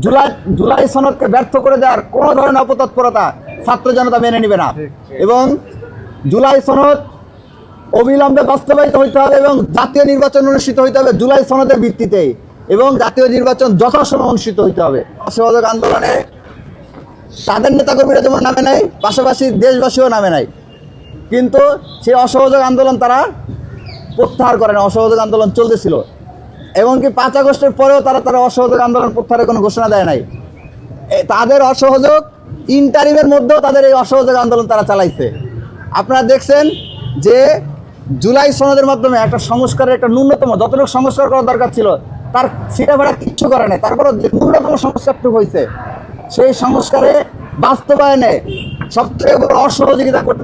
জুলাই জুলাই সনদকে ব্যর্থ করে দেওয়ার কোনো ধরনের অপতৎপরতা ছাত্র জনতা মেনে নেবে না এবং জুলাই সনদ অবিলম্বে বাস্তবায়িত হইতে হবে এবং জাতীয় নির্বাচন অনুষ্ঠিত হইতে হবে জুলাই সনদের ভিত্তিতে এবং জাতীয় নির্বাচন যথাসময়ে অনুষ্ঠিত হইতে হবে। অসহযোগ আন্দোলনে তাদের নেতাকর্মীরা যেমন নামে নাই, পাশাপাশি দেশবাসীও নামে নাই, কিন্তু সেই অসহযোগ আন্দোলন তারা প্রত্যাহার করে না। অসহযোগ আন্দোলন চলতেছিল, এমনকি 5 আগস্টের পরেও তারা অসহযোগ আন্দোলন প্রত্যাহারের কোনো ঘোষণা দেয় নাই। তাদের অসহযোগ ইন্টারিমের মধ্যেও তাদের এই অসহযোগ আন্দোলন তারা চালাইছে। আপনারা দেখছেন যে জুলাই সনদের মাধ্যমে একটা সংস্কারের একটা ন্যূনতম যতটুকু সংস্কার করা দরকার ছিল তার সেটা ভাড়া কিচ্ছু করে নাই। তারপরে ন্যূনতম সংস্কারটুকু হয়েছে, সেই সংস্কারে বাস্তবায়নে সবথেকে বড় অসহযোগিতা করতে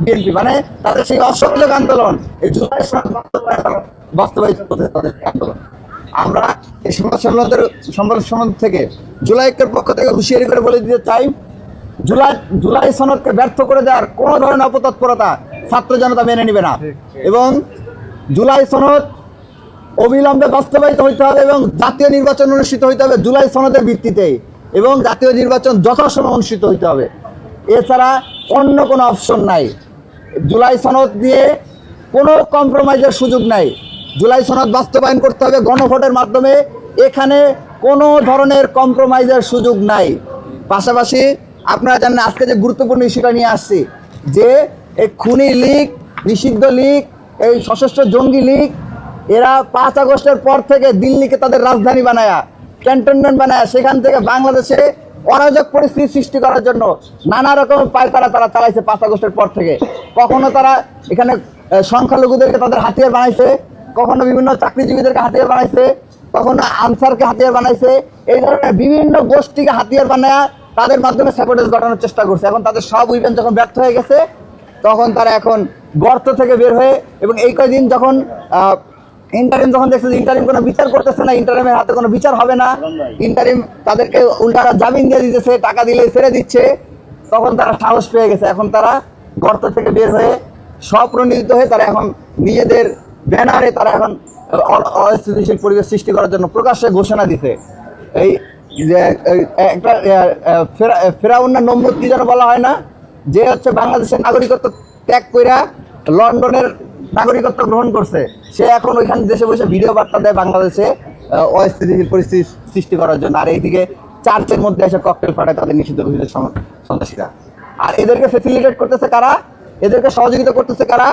বিএনপি, মানে তাদের সেই অসহযোগ আন্দোলন এই জুলাই সনদ বাস্তবায়িত করতে তাদের আন্দোলন। আমরা এই সমাজ থেকে জুলাই ঐক্যের পক্ষ থেকে হুঁশিয়ারি করে বলে দিতে চাই, জুলাই সনদকে ব্যর্থ করে দেওয়ার কোনো ধরনের অপতৎপরতা ছাত্র জনতা মেনে নেবে না এবং জুলাই সনদ অবিলম্বে বাস্তবায়িত হইতে হবে এবং জাতীয় নির্বাচন অনুষ্ঠিত হইতে হবে জুলাই সনদের ভিত্তিতে এবং জাতীয় নির্বাচন যথাসময়ে অনুষ্ঠিত হইতে হবে। এছাড়া অন্য কোনো অপশন নাই। জুলাই সনদ দিয়ে কোনো কম্প্রোমাইজের সুযোগ নাই। জুলাই সনদ বাস্তবায়ন করতে হবে গণভোটের মাধ্যমে, এখানে কোনো ধরনের কম্প্রোমাইজের সুযোগ নাই। পাশাপাশি আপনারা জানেন আজকে যে গুরুত্বপূর্ণ ইস্যুটা নিয়ে আসছি যে এই খুনি লীগ, নিষিদ্ধ লীগ, এই সশস্ত্র জঙ্গি লীগ, এরা 5 আগস্টের পর থেকে দিল্লিকে তাদের রাজধানী বানায়া, ক্যান্টনমেন্ট বানায়া, সেখান থেকে বাংলাদেশে অরাজক পরিস্থিতি সৃষ্টি করার জন্য নানা রকম পায়তারা তারা চালাইছে 5 আগস্টের পর থেকে। কখনো তারা এখানে সংখ্যালঘুদেরকে তাদের হাতিয়ার বানাইছে, কখনো বিভিন্ন চাকরিজীবীদেরকে হাতিয়ার বানাইছে, কখনো আনসারকে হাতিয়ার বানাইছে। এই ধরনের বিভিন্ন গোষ্ঠীকে হাতিয়ার বানায়া তাদের মাধ্যমে স্যাবোটেজ ঘটানোর চেষ্টা করছে। এখন তাদের সব উইভেন যখন ব্যর্থ হয়ে গেছে তখন তারা এখন গর্ত থেকে বের হয়ে এবং এই কয়দিন যখন ইন্টারিম যখন দেখছে যে ইন্টারিম কোনো বিচার করতেছে না, ইন্টারিমের হাতে কোনো বিচার হবে না, ইন্টারিম তাদেরকে উল্টারা জামিন দিয়ে দিতেছে, টাকা দিলে ছেড়ে দিচ্ছে, তখন তারা সাহস পেয়ে গেছে। এখন তারা গর্ত থেকে বের হয়ে স্বপ্রণোদিত হয়ে তারা এখন নিজেদের ব্যানারে তারা এখন অস্থিতিশীল পরিবেশ সৃষ্টি করার জন্য প্রকাশ্যে ঘোষণা দিতে। এই যে একটা ফেরাউন না নমরুদ কি যেন বলা হয় না, যে হচ্ছে বাংলাদেশের নাগরিকত্ব ত্যাগ কইরা লন্ডনের নাগরিকত্ব গ্রহণ করছে, সে এখন ওইখানে দেশে বসে ভিডিও বার্তা দেয় বাংলাদেশে অস্থিতিশীল পরিস্থিতি সৃষ্টি করার জন্য। আর এইদিকে চার্চের মধ্যে এসে ককটেল ফাটায় তাদের নিষিদ্ধ ঘোষিত সন্ত্রাসীরা। আর এদেরকে ফেসিলিটেট করতেছে কারা, এদেরকে সহযোগিতা করতেছে কারা?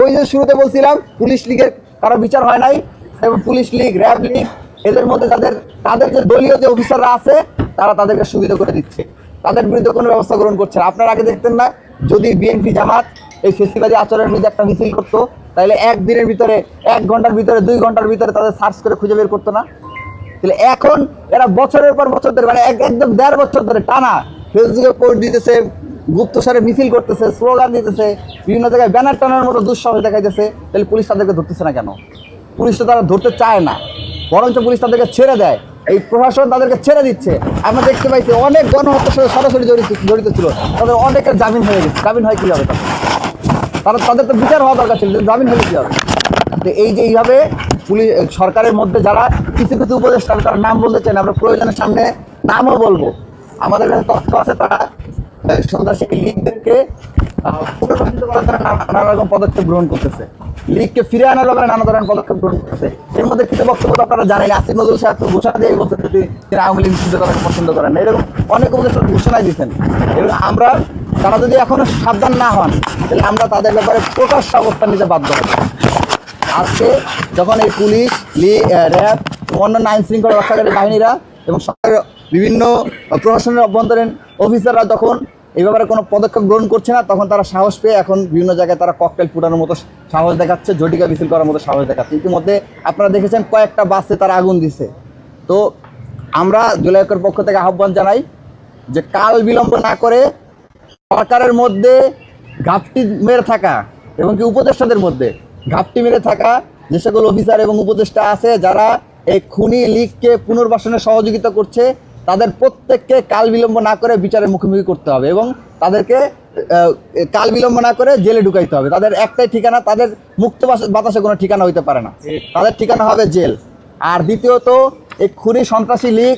ওই যে শুরুতে বলছিলাম পুলিশ লীগের কারো বিচার হয় নাই এবং পুলিশ লীগ, র্যাব লীগ, এদের মধ্যে তাদের যে দলীয় যে অফিসাররা আছে তারা তাদেরকে সুবিধা করে দিচ্ছে, তাদের বিরুদ্ধে কোনো ব্যবস্থা গ্রহণ করছে না। আপনারা আগে দেখতেন না, যদি বিএনপি জামাত এই ফেসিবাদী আচরণের বিরুদ্ধে একটা মিছিল করতো তাহলে 1 দিনের ভিতরে, 1 ঘন্টার ভিতরে, 2 ঘন্টার ভিতরে তাদের সার্চ করে খুঁজে বের করতো না? তাহলে এখন এরা বছরের পর বছর ধরে, মানে একদম 1.5 বছর ধরে টানা ফেসবুকে পোস্ট দিতেছে, গুপ্তসারে মিছিল করতেছে, স্লোগান দিতেছে, বিভিন্ন জায়গায় ব্যানার টানার মতো দুঃসাহস দেখাইতেছে। তাহলে পুলিশ তাদেরকে ধরতেছে না কেন? পুলিশ তো তারা ধরতে চায় না, বরঞ্চ পুলিশ তাদেরকে ছেড়ে দেয়, এই প্রশাসন তাদেরকে ছেড়ে দিচ্ছে। আমরা দেখতে পাইছি অনেক গণহত্যার সাথে সরাসরি জড়িত ছিল, তাদের অনেকের জামিন হয়ে গেছে। জামিন হয় কীভাবে? তাদের তো বিচার হওয়া দরকার ছিল, জামিন হলে কী হবে? তো এই যে এইভাবে পুলিশ সরকারের মধ্যে যারা কিছু কিছু উপদেষ্টা, তারা নাম বলতে চান, আমরা প্রয়োজনের সামনে নামও বলবো, আমাদের কাছে তথ্য আছে, তারা সন্ত্রাসী লীগদেরকে পুনর্বাসিত করার জন্য নানা রকম পদক্ষেপ গ্রহণ করতেছে, লীগকে ফিরে আনার ব্যাপারে নানা ধরনের পদক্ষেপ গ্রহণ করতেছে। এর মধ্যে কিছু বক্তব্য আপনারা জানেন, আসিফ নজরুল সাহেব তো ঘোষণা দিয়ে বলতে তিনি আওয়ামী লীগ নিষিদ্ধ করাকে পছন্দ করেন না, এরকম অনেক উপদেষ্টা ঘোষণাই দিচ্ছেন। এবং আমরা তারা যদি এখনো সাবধান না হন তাহলে আমরা তাদের ব্যাপারে প্রকাশ্য অবস্থান নিতে বাধ্য হব। আজকে যখন এই পুলিশ, র্যাব, অন্যান্য আইন শৃঙ্খলা রক্ষাকারী বাহিনীরা এবং সরকারের বিভিন্ন প্রশাসনের অভ্যন্তরীণ অফিসাররা যখন এই ব্যাপারে কোনো পদক্ষেপ গ্রহণ করছে না, তখন তারা সাহস পেয়ে এখন বিভিন্ন জায়গায় তারা ককটেল ফুটানোর মতো সাহস দেখাচ্ছে, ঝটিকা মিছিল করার মতো সাহস দেখাচ্ছে। ইতিমধ্যে আপনারা দেখেছেন কয়েকটা বাসে তারা আগুন দিছে। তো আমরা জুলাই ঐক্যের পক্ষ থেকে আহ্বান জানাই যে কাল বিলম্ব না করে সরকারের মধ্যে ঘাপটি মেরে থাকা এবং কি উপদেষ্টাদের মধ্যে ঘাপটি মেরে থাকা যে সকল অফিসার এবং উপদেষ্টা আছে যারা এই খুনি লীগকে পুনর্বাসনে সহযোগিতা করছে, তাদের প্রত্যেককে কাল বিলম্ব না করে বিচারের মুখোমুখি করতে হবে এবং তাদেরকে কাল বিলম্ব না করে জেলে ঢুকাইতে হবে। তাদের একটাই ঠিকানা, তাদের মুক্ত বাতাসে কোনো ঠিকানা হইতে পারে না, তাদের ঠিকানা হবে জেল। আর দ্বিতীয়ত এই খুনি সন্ত্রাসী লীগ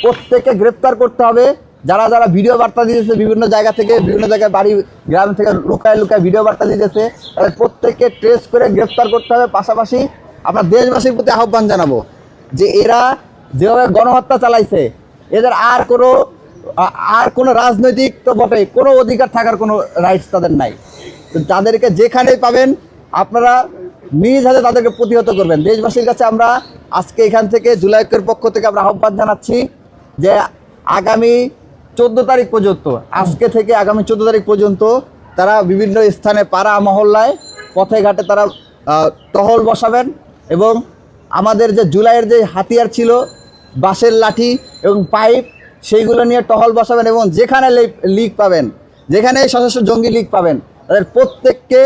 প্রত্যেককে গ্রেপ্তার করতে হবে। যারা যারা ভিডিও বার্তা দিয়েছে বিভিন্ন জায়গা থেকে, বিভিন্ন জায়গায় বাড়ি গ্রাম থেকে লুকায় লুকায় ভিডিও বার্তা দিতেছে, তাদের প্রত্যেককে ট্রেস করে গ্রেপ্তার করতে হবে। পাশাপাশি আমরা দেশবাসীর প্রতি আহ্বান জানাবো যে এরা যেভাবে গণহত্যা চালাইছে, এদের আর কোনো রাজনৈতিক তো বটে কোনো অধিকার থাকার কোনো রাইটস তাদের নাই। তো তাদেরকে যেখানেই পাবেন আপনারা নিজ হাতে তাদেরকে প্রতিহত করবেন। দেশবাসীর কাছে আমরা আজকে এখান থেকে জুলাই ঐক্যের পক্ষ থেকে আমরা আহ্বান জানাচ্ছি যে আগামী 14 তারিখ পর্যন্ত, আজকে থেকে আগামী 14 তারিখ পর্যন্ত তারা বিভিন্ন স্থানে পাড়া মহল্লায় পথে ঘাটে তারা টহল বসাবেন এবং আমাদের যে জুলাইয়ের যে হাতিয়ার ছিল বাঁশের লাঠি এবং পাইপ, সেইগুলো নিয়ে টহল বসাবেন এবং যেখানে লিক পাবেন, যেখানে সশস্ত্র জঙ্গি লিক পাবেন, তাদের প্রত্যেককে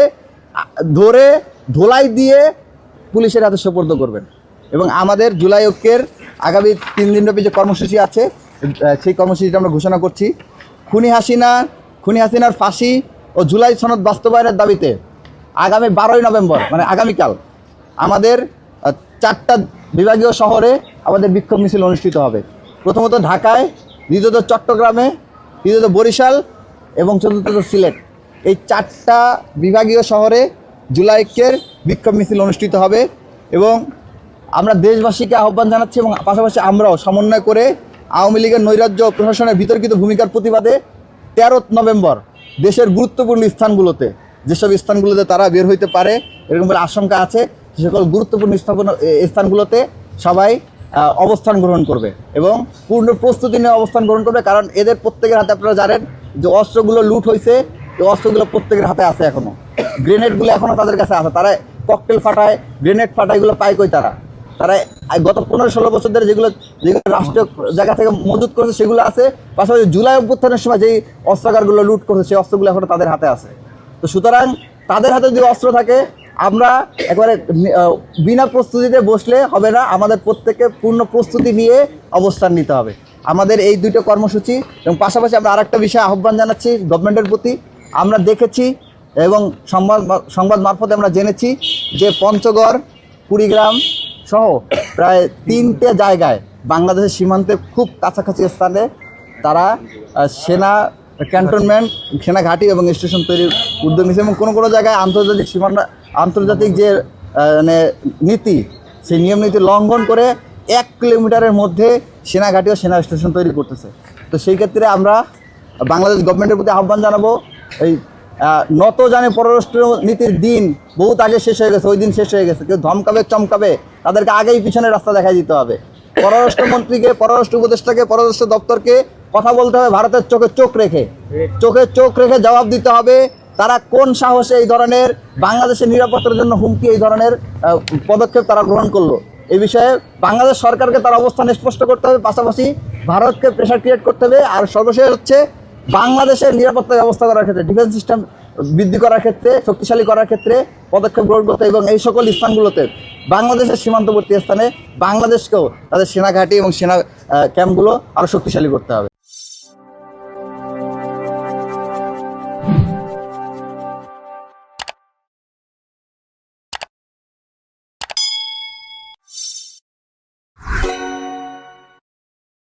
ধরে ধোলাই দিয়ে পুলিশের হাতে সোপর্দ করবেন। এবং আমাদের জুলাই ঐক্যের আগামী 3 দিনব্যাপী যে কর্মসূচি আছে, সেই কর্মসূচিটা আমরা ঘোষণা করছি। খুনি হাসিনার ফাঁসি ও জুলাই সনদ বাস্তবায়নের দাবিতে আগামী 12ই নভেম্বর মানে আগামীকাল আমাদের 4টা বিভাগীয় শহরে আমাদের বিক্ষোভ মিছিল অনুষ্ঠিত হবে। প্রথমত ঢাকায়, দ্বিতীয়ত চট্টগ্রামে, তৃতীয়ত বরিশাল এবং চতুর্থত সিলেট। এই 4টা বিভাগীয় শহরে জুলাই ঐক্যের বিক্ষোভ মিছিল অনুষ্ঠিত হবে এবং আমরা দেশবাসীকে আহ্বান জানাচ্ছি এবং পাশাপাশি আমরাও সমন্বয় করে আওয়ামী লীগের নৈরাজ্য প্রশাসনের বিতর্কিত ভূমিকার প্রতিবাদে 13 নভেম্বর দেশের গুরুত্বপূর্ণ স্থানগুলোতে, যেসব স্থানগুলোতে তারা বের হইতে পারে এরকম বলে আশঙ্কা আছে, সে সকল গুরুত্বপূর্ণ স্থানগুলোতে সবাই অবস্থান গ্রহণ করবে এবং পূর্ণ প্রস্তুতি নিয়ে অবস্থান গ্রহণ করবে। কারণ এদের প্রত্যেকের হাতে আপনারা জানেন যে অস্ত্রগুলো লুট হয়েছে, এই অস্ত্রগুলো প্রত্যেকের হাতে আছে, এখনও গ্রেনেডগুলো এখনও তাদের কাছে আছে। তারা ককটেল ফাটায়, গ্রেনেড ফাটায়, এগুলো পায় কই তারা গত 15-16 বছর ধরে যেগুলো রাষ্ট্রীয় জায়গা থেকে মজুত করেছে সেগুলো আছে। পাশাপাশি জুলাই অভ্যুত্থানের সময় যেই অস্ত্রাগারগুলো লুট করেছে সেই অস্ত্রগুলো এখনও তাদের হাতে আছে। তো সুতরাং তাদের হাতে যদি অস্ত্র থাকে, আমরা একবারে বিনা প্রস্তুতিতে বসলে হবে না, আমাদের প্রত্যেককে পূর্ণ প্রস্তুতি নিয়ে অবস্থান নিতে হবে। আমাদের এই 2টো কর্মসূচি এবং পাশাপাশি আমরা আরেকটা বিষয়ে আহ্বান জানাচ্ছি গভর্নমেন্টের প্রতি। আমরা দেখেছি এবং সংবাদ মারফতে আমরা জেনেছি যে পঞ্চগড়, কুড়িগ্রাম সহ প্রায় 3টে জায়গায় বাংলাদেশের সীমান্তে খুব কাছাকাছি স্থানে তারা সেনা ক্যান্টনমেন্ট, সেনা ঘাঁটি এবং স্টেশন তৈরির উদ্যোগ নিয়েছে এবং কোনো কোনো জায়গায় আন্তর্জাতিক যে মানে নীতি, সেই নিয়ম নীতি লঙ্ঘন করে 1 কিলোমিটারের মধ্যে সেনা ঘাঁটি ও সেনা স্টেশন তৈরি করতেছে। তো সেই ক্ষেত্রে আমরা বাংলাদেশ গভর্নমেন্টের প্রতি আহ্বান জানাবো, এই নত জানে পররাষ্ট্র নীতির দিন বহুত আগে শেষ হয়ে গেছে, ওই দিন শেষ হয়ে গেছে। কেউ ধমকাবে চমকাবে, তাদেরকে আগেই পিছনে রাস্তা দেখাই দিতে হবে। পররাষ্ট্রমন্ত্রীকে, পররাষ্ট্র উপদেষ্টাকে, পররাষ্ট্র দপ্তরকে কথা বলতে হবে ভারতের চোখে চোখ রেখে জবাব দিতে হবে তারা কোন সাহসে এই ধরনের বাংলাদেশের নিরাপত্তার জন্য হুমকি, এই ধরনের পদক্ষেপ তারা গ্রহণ করলো। এই বিষয়ে বাংলাদেশ সরকারকে তার অবস্থান স্পষ্ট করতে হবে, পাশাপাশি ভারতকে প্রেশার ক্রিয়েট করতে হবে। আর সর্বশেষ হচ্ছে বাংলাদেশের নিরাপত্তা ব্যবস্থা করার ক্ষেত্রে, ডিফেন্স সিস্টেম বৃদ্ধি করার ক্ষেত্রে, শক্তিশালী করার ক্ষেত্রে পদক্ষেপ গ্রহণ করতে এবং এই সকল স্থানগুলোতে বাংলাদেশের সীমান্তবর্তী স্থানে বাংলাদেশকেও তাদের সেনা ঘাঁটি এবং সেনা ক্যাম্পগুলো আরও শক্তিশালী করতে হবে।